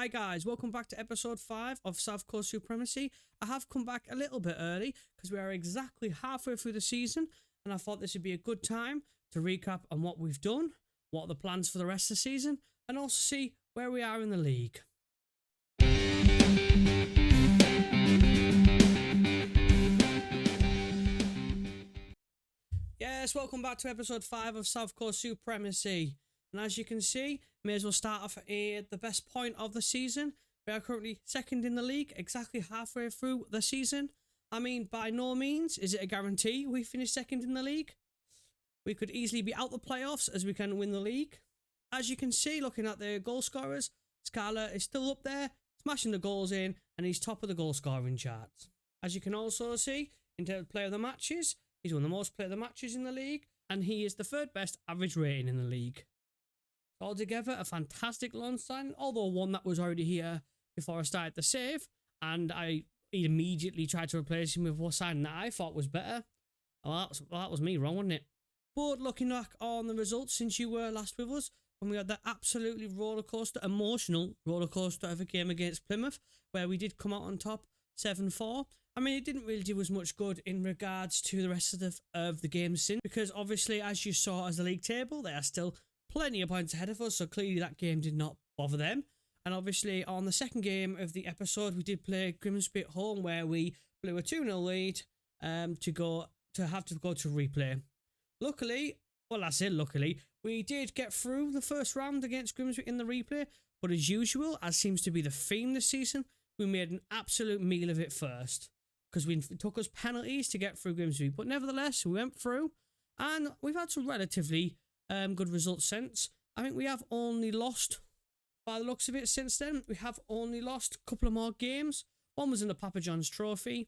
Hi guys, welcome back to episode 5 of South Coast Supremacy. I have come back a little bit early because we are exactly halfway through the season and I thought this would be a good time to recap on what we've done, what are the plans for the rest of the season, and also see where we are in the league. Yes, welcome back to episode 5 of South Coast Supremacy. And as you can see, may as well start off at the best point of the season. We are currently second in the league, exactly halfway through the season. I mean, by no means is it a guarantee we finish second in the league. We could easily be out the playoffs as we can win the league. As you can see, looking at the goal scorers, Scarlett is still up there, smashing the goals in, and he's top of the goal scoring charts. As you can also see, in terms of player of the matches, he's won the most player of the matches in the league, and he is the third best average rating in the league. Altogether, a fantastic loan signing, although one that was already here before I started the save, and I immediately tried to replace him with one signing that I thought was better. Well, that was me wrong, wasn't it? But looking back on the results since you were last with us, when we had that absolutely emotional rollercoaster of a game against Plymouth, where we did come out on top 7-4. I mean, it didn't really do as much good in regards to the rest of the games since, because obviously, as you saw as the league table, they are still plenty of points ahead of us, so clearly that game did not bother them. And obviously, on the second game of the episode, we did play Grimsby at home, where we blew a 2-0 lead to have to go to replay. Luckily, well, I say luckily, we did get through the first round against Grimsby in the replay, but as usual, as seems to be the theme this season, we made an absolute meal of it first, because it took us penalties to get through Grimsby. But nevertheless, we went through, and we've had some relatively good results since. I think we have only lost, by the looks of it, since then. We have only lost a couple of more games. One was in the Papa John's Trophy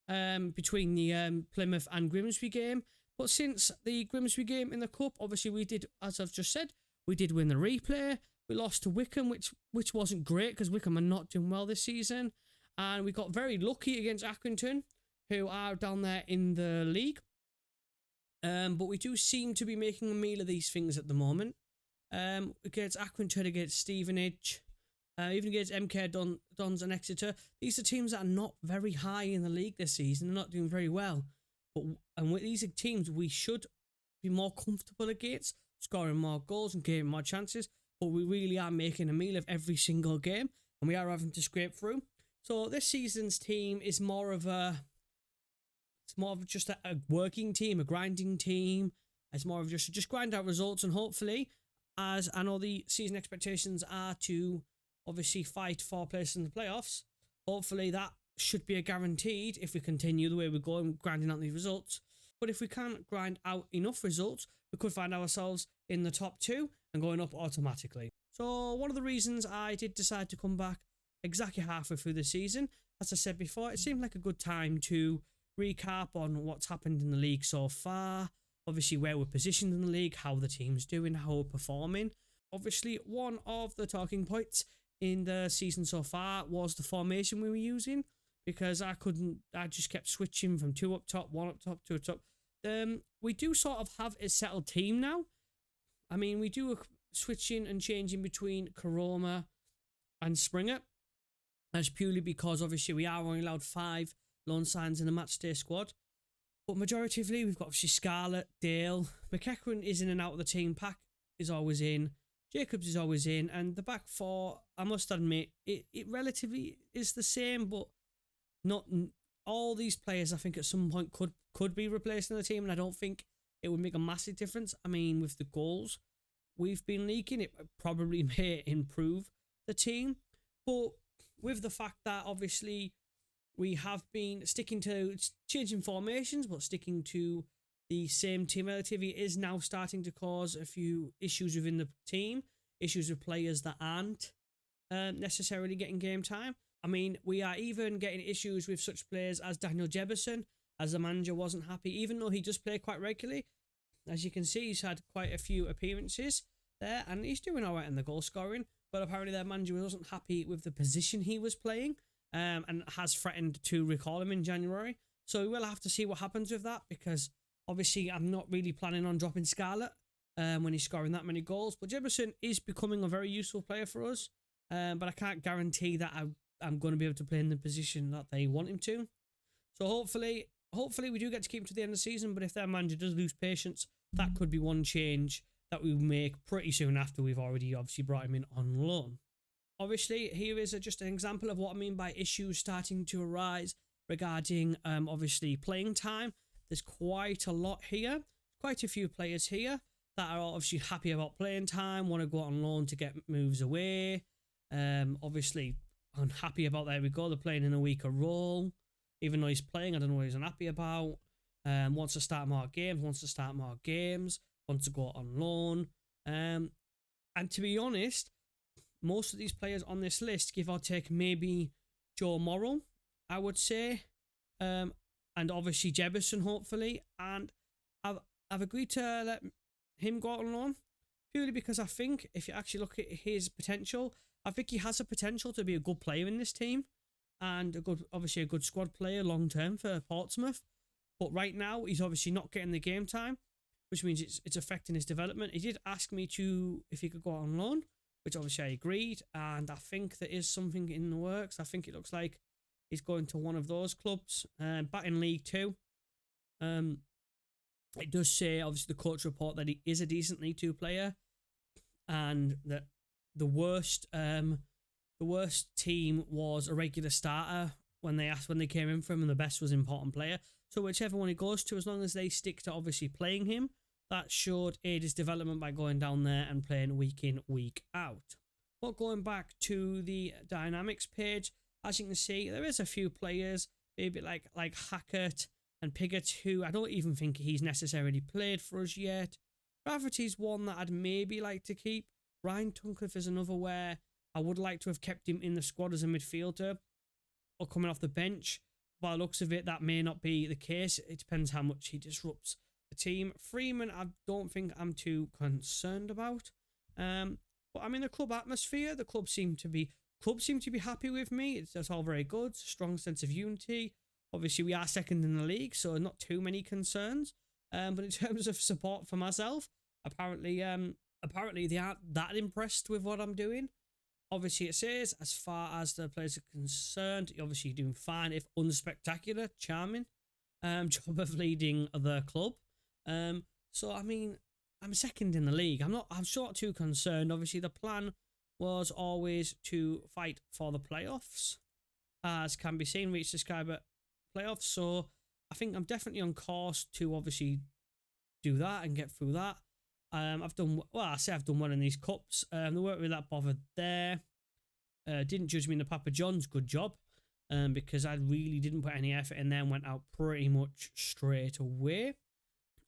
between the Plymouth and Grimsby game. But since the Grimsby game in the Cup, obviously we did, as I've just said, we did win the replay. We lost to Wickham, which wasn't great because Wickham are not doing well this season. And we got very lucky against Accrington, who are down there in the league. But we do seem to be making a meal of these things at the moment. Against Accrington, against Stevenage, even against MK Dons and Exeter. These are teams that are not very high in the league this season. They're not doing very well. And with these teams, we should be more comfortable against, scoring more goals and getting more chances. But we really are making a meal of every single game, and we are having to scrape through. So this season's team is more of just a working team, a grinding team. It's more of just grind out results, and hopefully, as I know the season expectations are to obviously fight for places in the playoffs, hopefully that should be a guaranteed if we continue the way we're going, grinding out these results. But if we can't grind out enough results, we could find ourselves in the top 2 and going up automatically. So one of the reasons I did decide to come back exactly halfway through the season, as I said before, it seemed like a good time to recap on what's happened in the league so far, obviously where we're positioned in the league, how the team's doing, how we're performing. Obviously, one of the talking points in the season so far was the formation we were using, because I just kept switching from 2 up top, 1 up top, 2 up top. We do sort of have a settled team now. I mean, we do switching and changing between Karoma and Springer. That's purely because obviously we are only allowed 5 loan signs in the matchday squad. But majoritively, we've got obviously Scarlett, Dale. McEachran is in and out of the team. Pack is always in. Jacobs is always in. And the back 4, I must admit, it relatively is the same, but not all these players I think at some point could be replaced in the team, and I don't think it would make a massive difference. I mean, with the goals we've been leaking, it probably may improve the team. But with the fact that obviously we have been sticking to changing formations, but sticking to the same team relatively is now starting to cause a few issues within the team, issues with players that aren't necessarily getting game time. I mean, we are even getting issues with such players as Daniel Jebberson, as the manager wasn't happy, even though he does play quite regularly. As you can see, he's had quite a few appearances there, and he's doing all right in the goal scoring, but apparently their manager wasn't happy with the position he was playing, and has threatened to recall him in January. So we will have to see what happens with that, because obviously I'm not really planning on dropping Scarlett when he's scoring that many goals, but Jebberson is becoming a very useful player for us. but I can't guarantee that I'm going to be able to play in the position that they want him to. So hopefully we do get to keep him to the end of the season, but if their manager does lose patience, that could be one change that we make pretty soon after we've already obviously brought him in on loan. Obviously, here is just an example of what I mean by issues starting to arise regarding obviously playing time. There's quite a lot here, quite a few players here that are obviously happy about playing time, want to go out on loan to get moves away. Obviously unhappy about, there we go, they're playing in a weaker role. Even though he's playing, I don't know what he's unhappy about. Wants to start more games, wants to go out on loan. And to be honest, most of these players on this list, give or take maybe Joe Morrow, I would say. And obviously Jefferson, hopefully. And I've agreed to let him go out on loan purely because I think if you actually look at his potential, I think he has a potential to be a good player in this team and obviously a good squad player long term for Portsmouth. But right now he's obviously not getting the game time, which means it's affecting his development. He did ask me if he could go out on loan, which obviously I agreed, and I think there is something in the works. I think it looks like he's going to one of those clubs, back in League 2. It does say, obviously, the coach report that he is a decent League 2 player, and that the worst team was a regular starter when they came in for him, and the best was important player. So whichever one he goes to, as long as they stick to obviously playing him, that should aid his development by going down there and playing week in, week out. But going back to the dynamics page, as you can see, there is a few players, maybe like Hackett and Piggott, who I don't even think he's necessarily played for us yet. Rafferty's one that I'd maybe like to keep. Ryan Tunnicliffe is another where I would like to have kept him in the squad as a midfielder or coming off the bench. By the looks of it, that may not be the case. It depends how much he disrupts the team. Freeman, I don't think I'm too concerned about. But I mean, the club atmosphere, the club seem to be happy with me. It's all very good. Strong sense of unity. Obviously, we are second in the league, so not too many concerns. But in terms of support for myself, apparently they aren't that impressed with what I'm doing. Obviously, it says, as far as the players are concerned, you're obviously doing fine, if unspectacular, charming. Job of leading the club. So I mean, I'm second in the league. I'm sure not too concerned. Obviously, the plan was always to fight for the playoffs, as can be seen, reach the Skyber playoffs. So I think I'm definitely on course to obviously do that and get through that. I've done well in these cups. They weren't really that bothered there. Didn't judge me in the Papa John's, good job. Because I really didn't put any effort in there and went out pretty much straight away.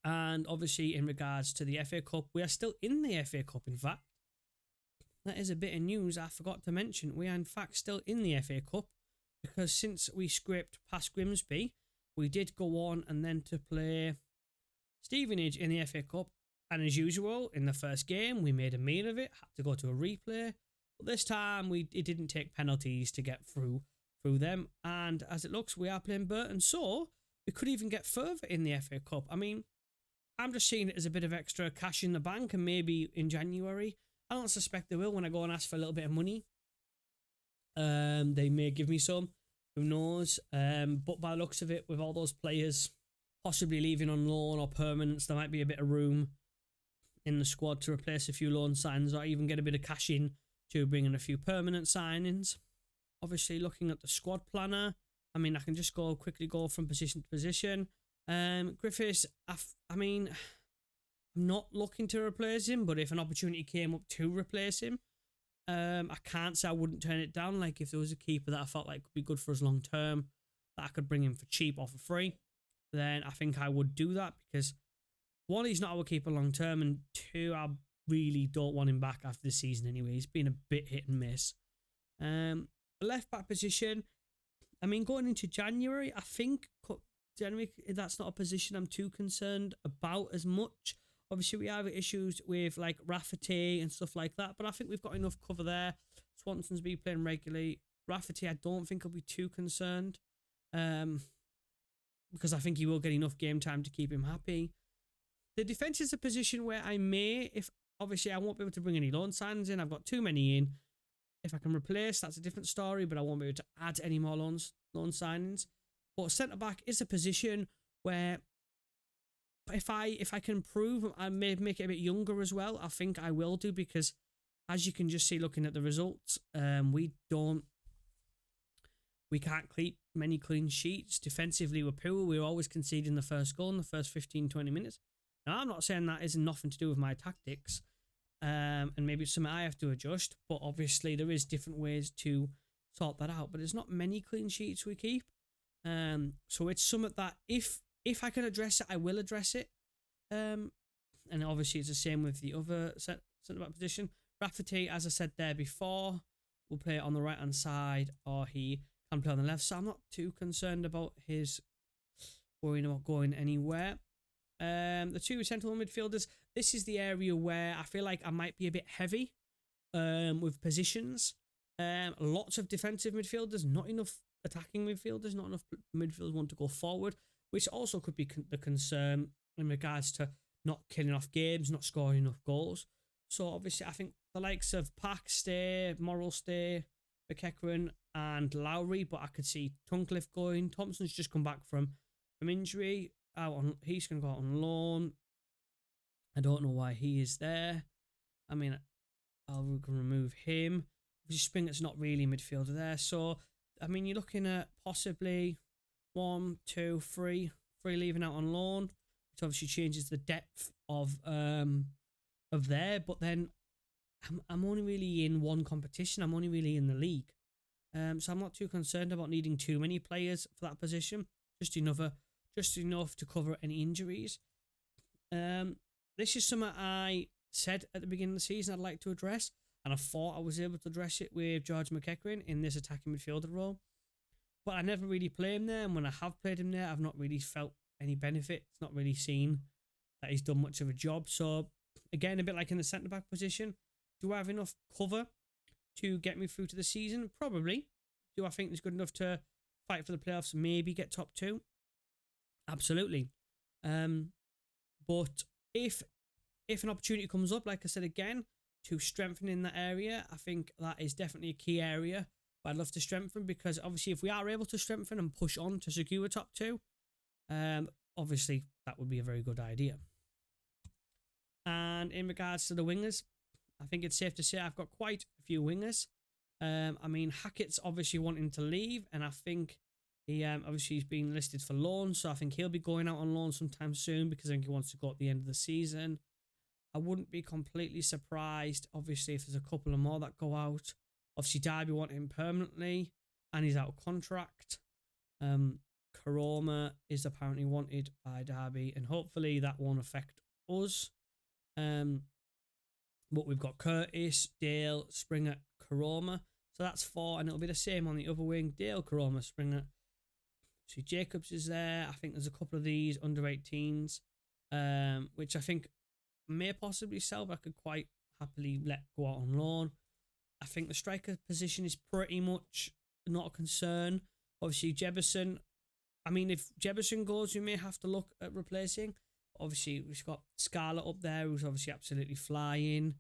And obviously, in regards to the FA Cup, we are still in the FA Cup, in fact. That is a bit of news I forgot to mention. We are, in fact, still in the FA Cup, because since we scraped past Grimsby, we did go on and then to play Stevenage in the FA Cup. And as usual, in the first game, we made a meal of it, had to go to a replay. But this time, it didn't take penalties to get through them. And as it looks, we are playing Burton, so we could even get further in the FA Cup. I mean, I'm just seeing it as a bit of extra cash in the bank, and maybe in January. I don't suspect they will when I go and ask for a little bit of money. They may give me some, who knows. But by the looks of it, with all those players possibly leaving on loan or permanence, there might be a bit of room in the squad to replace a few loan signings or even get a bit of cash in to bring in a few permanent signings. Obviously, looking at the squad planner, I mean, I can just quickly go from position to position. Griffiths, I mean, I'm not looking to replace him, but if an opportunity came up to replace him, I can't say I wouldn't turn it down. Like, if there was a keeper that I felt like could be good for us long term, that I could bring him for cheap or for free, then I think I would do that, because one, he's not our keeper long term, and two, I really don't want him back after the season anyway. He's been a bit hit and miss. Left back position, I mean, going into January, I think generally that's not a position I'm too concerned about as much. Obviously, we have issues with like Rafferty and stuff like that, but I think we've got enough cover there. Swanson's been playing regularly. Rafferty, I don't think I'll be too concerned, because I think he will get enough game time to keep him happy. The defence is a position where I may, if obviously I won't be able to bring any loan signs in, I've got too many in. If I can replace, that's a different story, but I won't be able to add any more loan signings. But centre-back is a position where if I can improve and maybe make it a bit younger as well, I think I will do, because as you can just see looking at the results, we can't keep many clean sheets. Defensively, we're poor. We're always conceding the first goal in the first 15-20 minutes. Now, I'm not saying that isn't nothing to do with my tactics, and maybe it's something I have to adjust, but obviously there is different ways to sort that out. But there's not many clean sheets we keep. So it's something that if I can address it, I will address it. And obviously it's the same with the other centre-back position. Rafferty, as I said there before, will play it on the right-hand side, or he can play on the left. So I'm not too concerned about his worrying about going anywhere. The two central midfielders, this is the area where I feel like I might be a bit heavy with positions. Lots of defensive midfielders, not enough attacking midfielders, not enough midfielders want to go forward, which also could be the concern in regards to not killing off games, not scoring enough goals. So obviously I think the likes of Pack stay, Morrill stay, McEachran and Lowry, but I could see Tunnicliffe going. Thompson's just come back from injury. He's going to go out on loan. I don't know why he is there. I mean, I'll remove him. Obviously Springer's not really a midfielder there. So, I mean, you're looking at possibly 1, 2, 3 leaving out on loan, which obviously changes the depth of there. But then I'm only really in one competition. I'm only really in the league. So I'm not too concerned about needing too many players for that position. Just enough to cover any injuries. This is something I said at the beginning of the season I'd like to address, and I thought I was able to address it with George McEachran in this attacking midfielder role. But I never really play him there, and when I have played him there, I've not really felt any benefit. It's not really seen that he's done much of a job. So, again, a bit like in the centre-back position, do I have enough cover to get me through to the season? Probably. Do I think it's good enough to fight for the playoffs, maybe get top 2? Absolutely. But if an opportunity comes up, like I said again, to strengthen in that area, I think that is definitely a key area I'd love to strengthen, because obviously if we are able to strengthen and push on to secure top 2, obviously that would be a very good idea. And in regards to the wingers, I think it's safe to say I've got quite a few wingers. I mean, Hackett's obviously wanting to leave, and I think he's been listed for loan, so I think he'll be going out on loan sometime soon, because I think he wants to go at the end of the season. I wouldn't be completely surprised, obviously, if there's a couple of more that go out. Obviously, Derby want him permanently, and he's out of contract. Karoma is apparently wanted by Derby, and hopefully that won't affect us. But we've got Curtis, Dale, Springer, Karoma. So that's 4, and it'll be the same on the other wing. Dale, Karoma, Springer. See, Jacobs is there. I think there's a couple of these under 18s, which I think may possibly sell, but I could quite happily let go out on loan. I think the striker position is pretty much not a concern. Obviously, Jefferson. I mean, if Jefferson goes, we may have to look at replacing. Obviously, we've got Scarlett up there, who's obviously absolutely flying.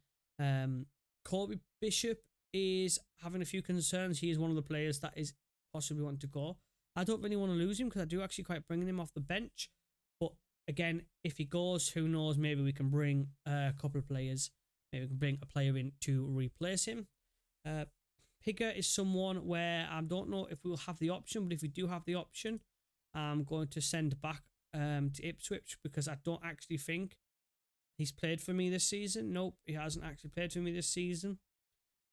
Colby Bishop is having a few concerns. He is one of the players that is possibly wanting to go. I don't really want to lose him, because I do actually quite bringing him off the bench. But again, if he goes, who knows? Maybe we can bring a couple of players. Maybe we can bring a player in to replace him. Pigger is someone where I don't know if we'll have the option, but if we do have the option, I'm going to send back to Ipswich, because I don't actually think he's played for me this season. Nope, he hasn't actually played for me this season,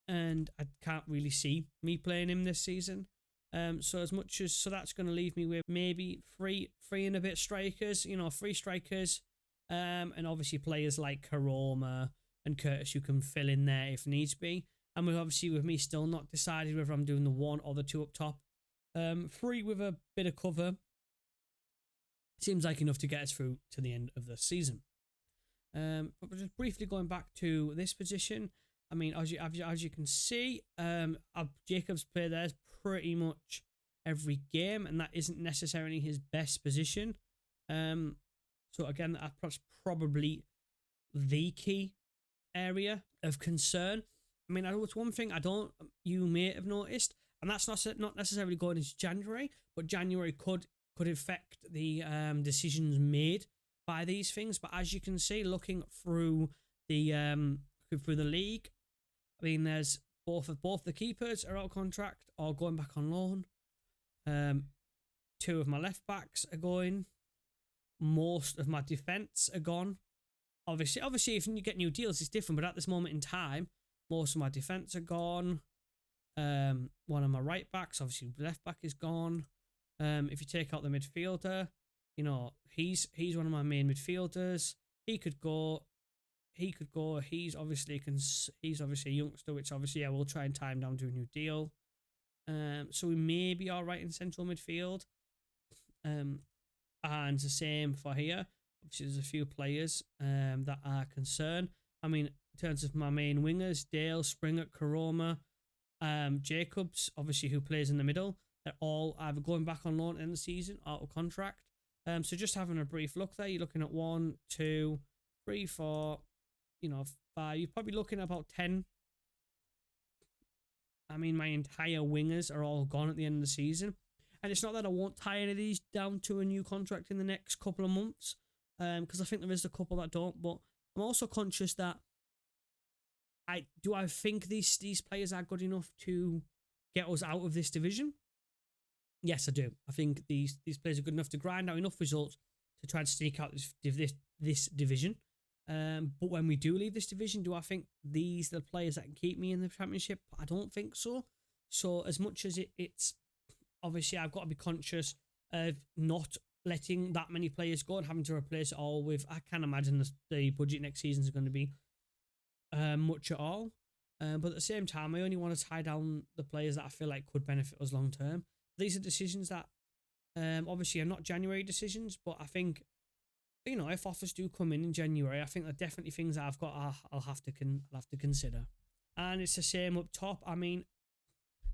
and I can't really see me playing him this season. So that's going to leave me with maybe three and a bit strikers, 3 strikers, and obviously players like Karoma and Curtis who can fill in there if needs be. And with me still not decided whether I'm doing the 1 or the 2 up top. 3 with a bit of cover seems like enough to get us through to the end of the season. But just briefly going back to this position, I mean, as you can see, Jacobs play there pretty much every game, and that isn't necessarily his best position. So again, that's probably the key area of concern. I mean, I know it's one thing you may have noticed, and that's not necessarily going into January, but January could affect the decisions made by these things. But as you can see, looking through the league, I mean, there's both the keepers are out of contract or going back on loan. Two of my left backs are going. Most of my defence are gone. Obviously, if you get new deals, it's different. But at this moment in time, most of my defence are gone. One of my right backs, obviously, left back is gone. If you take out the midfielder, you know, he's one of my main midfielders. He could go. He's obviously a youngster, which obviously we'll try and tie him down to a new deal. So we may be all right in central midfield. And the same for here. Obviously, there's a few players that are concerned. I mean, in terms of my main wingers, Dale, Springer, Karoma, Jacobs, obviously, who plays in the middle, they're all either going back on loan in the season, out of contract. So just having a brief look there, you're looking at 1, 2, 3, 4, 5. You're probably looking at about 10. I mean, my entire wingers are all gone at the end of the season. And it's not that I won't tie any of these down to a new contract in the next couple of months, because I think there is a couple that don't. But I'm also conscious that I think these players are good enough to get us out of this division. Yes, I do. I think these players are good enough to grind out enough results to try and sneak out this division. But when we do leave this division, do I think these are the players that can keep me in the Championship? I don't think so. So as much as it's obviously, I've got to be conscious of not letting that many players go and having to replace it all with, I can't imagine the budget next season is going to be much at all. But at the same time, I only want to tie down the players that I feel like could benefit us long term. These are decisions that obviously are not January decisions, but I think, if offers do come in January, I think they're definitely things that I'll have to consider. And it's the same up top. I mean,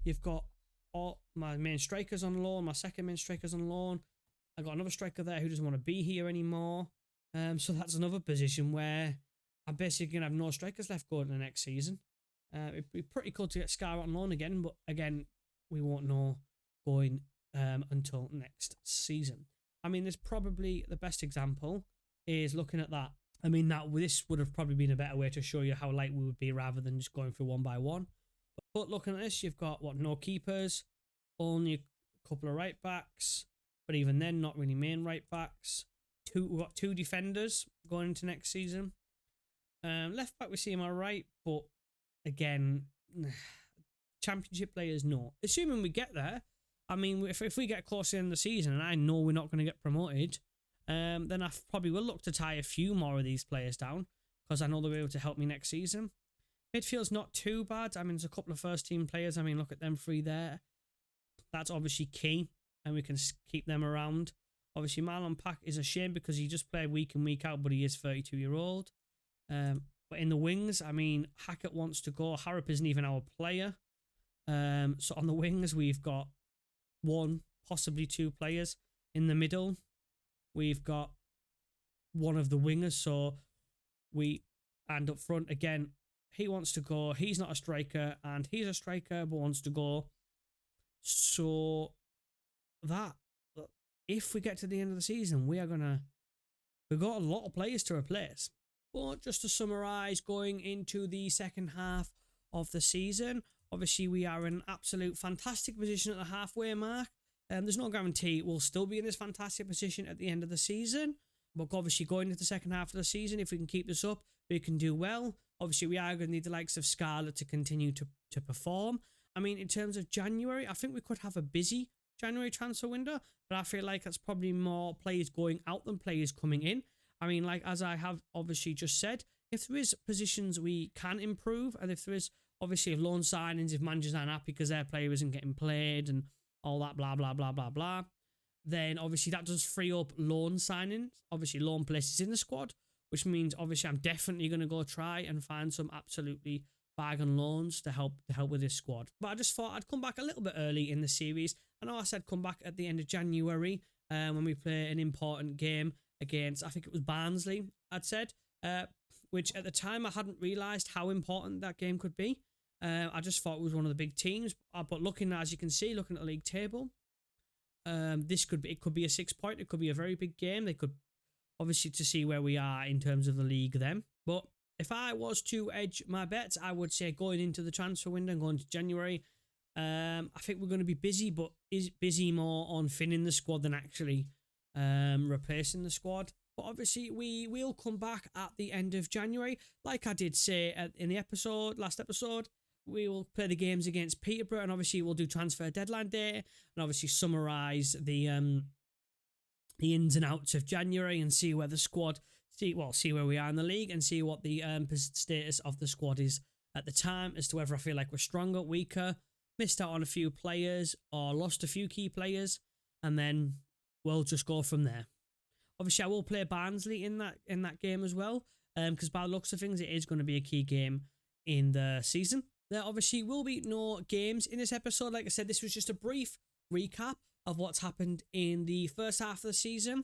you've got all my main strikers on loan, my second main strikers on loan. I got another striker there who doesn't want to be here anymore. So that's another position where I'm basically going to have no strikers left going to the next season. It'd be pretty cool to get Scar on loan again, but again, we won't know going until next season. I mean, there's probably the best example is looking at that. I mean, this would have probably been a better way to show you how light we would be rather than just going through one by one. But looking at this, you've got, no keepers, only a couple of right backs, but even then, not really main right backs. We've got 2 defenders going into next season. Left back, we see him all right, but again, Championship players, no. Assuming we get there, I mean, if we get close to the end of the season and I know we're not going to get promoted, then I probably will look to tie a few more of these players down because I know they'll be able to help me next season. Midfield's not too bad. I mean, there's a couple of first-team players. I mean, look at them 3 there. That's obviously key, and we can keep them around. Obviously, Marlon Pack is a shame because he just played week in, week out, but he is 32-year-old. But in the wings, I mean, Hackett wants to go. Harrop isn't even our player. So on the wings, we've got 1, possibly 2 players. In the middle, we've got one of the wingers. And up front, again, he wants to go. He's not a striker, and he's a striker, but wants to go. So if we get to the end of the season, we've got a lot of players to replace. But just to summarise, going into the second half of the season, obviously we are in an absolute fantastic position at the halfway mark. There's no guarantee we'll still be in this fantastic position at the end of the season. But obviously going into the second half of the season, if we can keep this up, we can do well. Obviously, we are going to need the likes of Scarlett to continue to perform. I mean, in terms of January, I think we could have a busy January transfer window, but I feel like that's probably more players going out than players coming in. I mean, like, as I have obviously just said, if there is positions we can improve, and if there is, obviously, if loan signings, if managers aren't happy because their player isn't getting played and all that blah, blah, blah, blah, blah, then obviously that does free up loan signings, obviously loan places in the squad, which means obviously I'm definitely going to go try and find some absolutely bargain loans to help with this squad. But I just thought I'd come back a little bit early in the series. I know I said come back at the end of January when we play an important game against, I think it was Barnsley, I'd said, which at the time I hadn't realised how important that game could be. I just thought it was one of the big teams. But looking, as you can see, looking at the league table, it could be a 6-point. It could be a very big game. They could, obviously, to see where we are in terms of the league then. But if I was to edge my bets, I would say going into the transfer window and going to January, I think we're going to be busy, but is busy more on thinning the squad than actually replacing the squad. But obviously, we will come back at the end of January. Like I did say in the last episode, we will play the games against Peterborough, and obviously we'll do transfer deadline day, and obviously summarise the ins and outs of January and see where the squad, see where we are in the league and see what the status of the squad is at the time, as to whether I feel like we're stronger, weaker, missed out on a few players, or lost a few key players, and then we'll just go from there. Obviously, I will play Barnsley in that game as well, because by the looks of things, it is going to be a key game in the season. There obviously will be no games in this episode. Like I said, this was just a brief recap of what's happened in the first half of the season,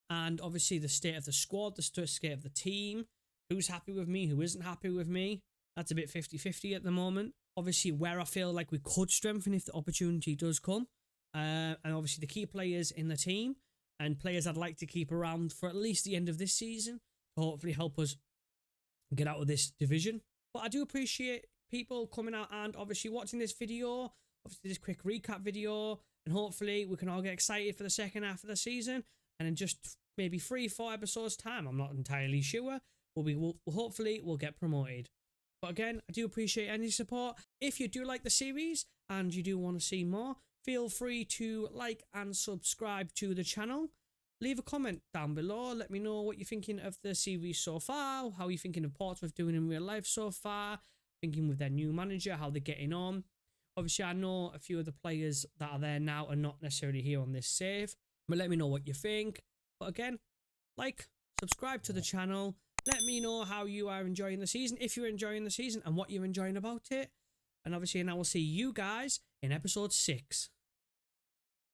and obviously the state of the squad, the state of the team, who's happy with me, who isn't happy with me. That's a bit 50-50 at the moment. Obviously, where I feel like we could strengthen if the opportunity does come, and obviously the key players in the team and players I'd like to keep around for at least the end of this season to hopefully help us get out of this division. But I do appreciate people coming out and obviously watching this video, obviously this quick recap video, and hopefully we can all get excited for the second half of the season, and in just maybe 3-4 episodes time, I'm not entirely sure, hopefully we'll get promoted. But again, I do appreciate any support. If you do like the series and you do want to see more, feel free to like and subscribe to the channel. Leave a comment down below. Let me know what you're thinking of the series so far, how you're thinking of Portsmouth doing in real life so far, thinking with their new manager, how they're getting on. Obviously, I know a few of the players that are there now are not necessarily here on this save, but let me know what you think. But again, like, subscribe to the channel. Let me know how you are enjoying the season, if you're enjoying the season, and what you're enjoying about it. And obviously, I will see you guys in episode 6.